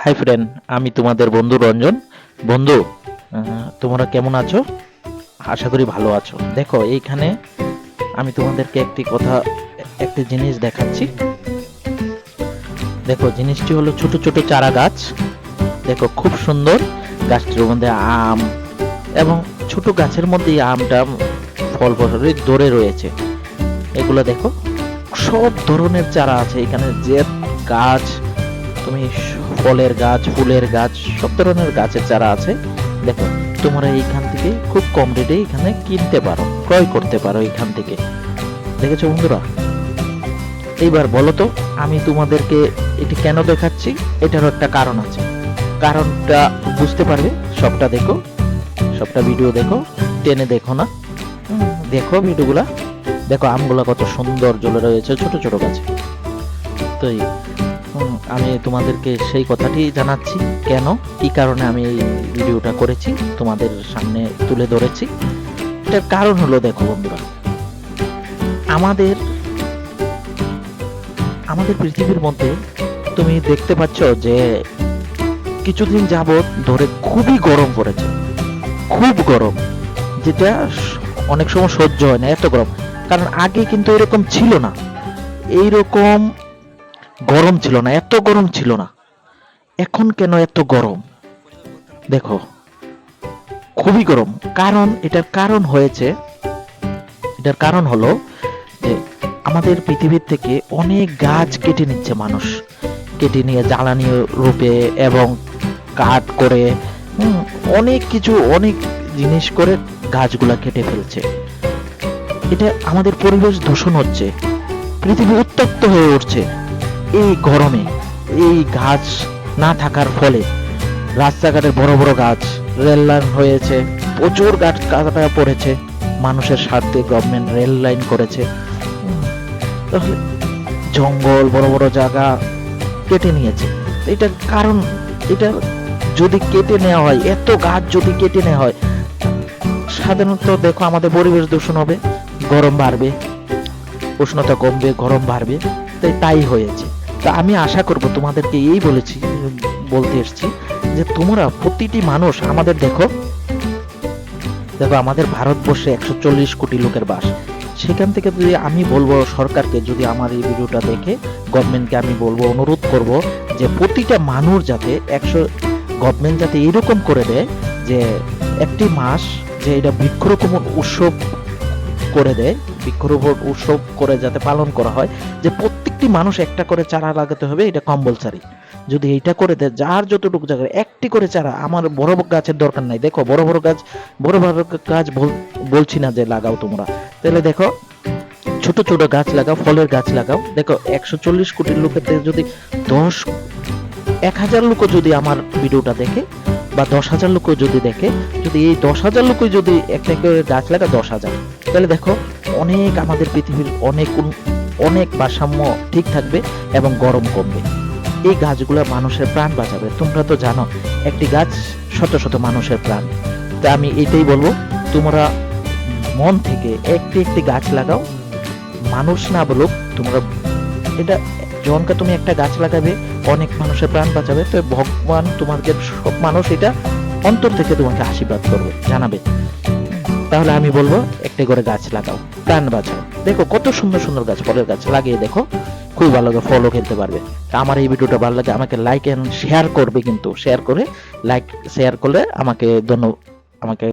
Hi friend, আমি তোমাদের বন্ধু রঞ্জন। বন্ধু, তোমরা কেমন আছো? আশা করি ভালো আছো। দেখো, এইখানে আমি তোমাদেরকে একটি জিনিস দেখাচ্ছি। দেখো, জিনিসটি হলো ছোট ছোট চারা গাছ। দেখো, খুব সুন্দর। গাছটির মধ্যে আম, এবং ছোট গাছের মধ্যে এই আমটা ফল ফসলের ধরে রয়েছে। এগুলো দেখো, সব ধরনের চারা আছে এখানে। যে গাছ তুমি, ফলের গাছ, ফুলের গাছ, সব ধরনের গাছের চারা আছে। দেখো, তোমরা এইখান থেকে খুব কম রেটে এখানে কিনতে পারো, ক্রয় করতে পারো এইখান থেকে। দেখেছো বন্ধুরা? এইবার বলো তো, আমি তোমাদেরকে এটি কেন দেখাচ্ছি? এটারও একটা কারণ আছে। কারণটা বুঝতে পারবে। সবটা দেখো, সবটা ভিডিও দেখো, টেনে দেখো না। দেখো ভিডিওগুলা। দেখো আমগুলা কত সুন্দর জ্বলে রয়েছে ছোট ছোট গাছে। তো আমি তোমাদেরকে সেই কথাটি জানাচ্ছি, কেন, কি কারণে আমি এই ভিডিওটা করেছি, তোমাদের সামনে তুলে ধরেছি। এটার কারণ হলো, দেখো বন্ধুরা, আমাদের আমাদের পৃথিবীর মধ্যে তুমি দেখতে পাচ্ছ যে কিছুদিন যাবত ধরে খুবই গরম পড়েছে। খুব গরম, যেটা অনেক সময় সহ্য হয় না, এত গরম। কারণ আগে কিন্তু এরকম ছিল না, এইরকম গরম ছিল না, এত গরম ছিল না। এখন কেন এত গরম? দেখো, খুবই গরম। এটার কারণ হলো যে আমাদের পৃথিবীর থেকে অনেক গাছ কেটে নিচ্ছে মানুষ। কেটে নিয়ে জ্বালানি রূপে এবং কাঠ করে, অনেক জিনিস করে গাছগুলা কেটে ফেলছে। এটা আমাদের পরিবেশ দূষণ হচ্ছে, পৃথিবী উত্তপ্ত হয়ে উঠছে এই গরমে। এই গাছ না থাকার ফলে রাস্তাঘাটে বড় বড় গাছ, রেল লাইন হয়েছে, প্রচুর গাছ কাটা পড়েছে। মানুষের স্বার্থে গভর্নমেন্ট রেল লাইন করেছে। তাহলে জঙ্গল, বড় বড় জায়গা কেটে নিয়েছে। এটার কারণ, এটা যদি কেটে নেওয়া হয়, এত গাছ যদি কেটে নেওয়া হয়, সাধারণত দেখো আমাদের পরিবেশ দূষণ হবে, গরম বাড়বে, উষ্ণতা কমবে, গরম বাড়বে। তাই হয়েছে। তা আমি আশা করব, তোমাদেরকে এই বলতে এসেছি যে তোমরা প্রতিটি মানুষ, আমাদের দেখো আমাদের ভারতবর্ষে 140 কোটি লোকের বাস। সেখান থেকে যদি আমি বলবো সরকারকে, যদি আমার এই ভিডিওটা দেখে গভর্নমেন্টকে আমি বলবো, অনুরোধ করব যে প্রতিটা মানুষ যাতে গভর্নমেন্ট যাতে এরকম করে দেয় যে একটি মাস যে এটা বৃক্ষরোপণ উৎসব করে দেয়, বৃক্ষরোপণ উৎসব করে যাতে পালন করা হয়, যে প্রত্যেকটি মানুষ একটা করে চারা লাগাতে হবে, এটা কম্পালসারি। যদি এইটা করে দেয়, যার যতটুকু জায়গায় একটি করে চারা, আমার বড় বড় গাছের দরকার নাই। দেখো, বড় বড় গাছ বলছি না যে লাগাও তোমরা, তাহলে দেখো ছোট ছোট গাছ লাগাও, ফলের গাছ লাগাও। দেখো 140 কোটি লোকের যদি 10,000 লোক যদি আমার ভিডিওটা দেখে, বা 10,000 লোক যদি দেখে, যদি এই 10,000 লোক যদি একটা করে গাছ লাগা, 10,000, তাহলে দেখো অনেক আমাদের পৃথিবীর অনেক ভারসাম্য ঠিক থাকবে এবং গরম কমবে। এই গাছগুলো মানুষের প্রাণ বাঁচাবে। তোমরা তো জানো, একটি গাছ শত শত মানুষের প্রাণ। তা আমি এটাই বলবো, তোমরা মন থেকে একটি একটি গাছ লাগাও। মানুষ না বলুক, তোমরা এটা যখনকে তুমি একটা গাছ লাগাবে, অনেক মানুষের প্রাণ বাঁচাবে। তো ভগবান তোমাদের সব মানুষ এটা অন্তর থেকে তোমাকে আশীর্বাদ করবে, জানাবে। তাহলে আমি বলবো, একটা করে গাছ লাগাও, প্রাণ বাঁচাও। দেখো কত সুন্দর সুন্দর গাছ, ফলের গাছ লাগিয়ে দেখো, খুব ভালো লাগে, ফলও খেতে পারবে। আমার এই ভিডিওটা ভালো লাগে, আমাকে লাইক এন্ড শেয়ার করবে, কিন্তু শেয়ার করলে আমাকে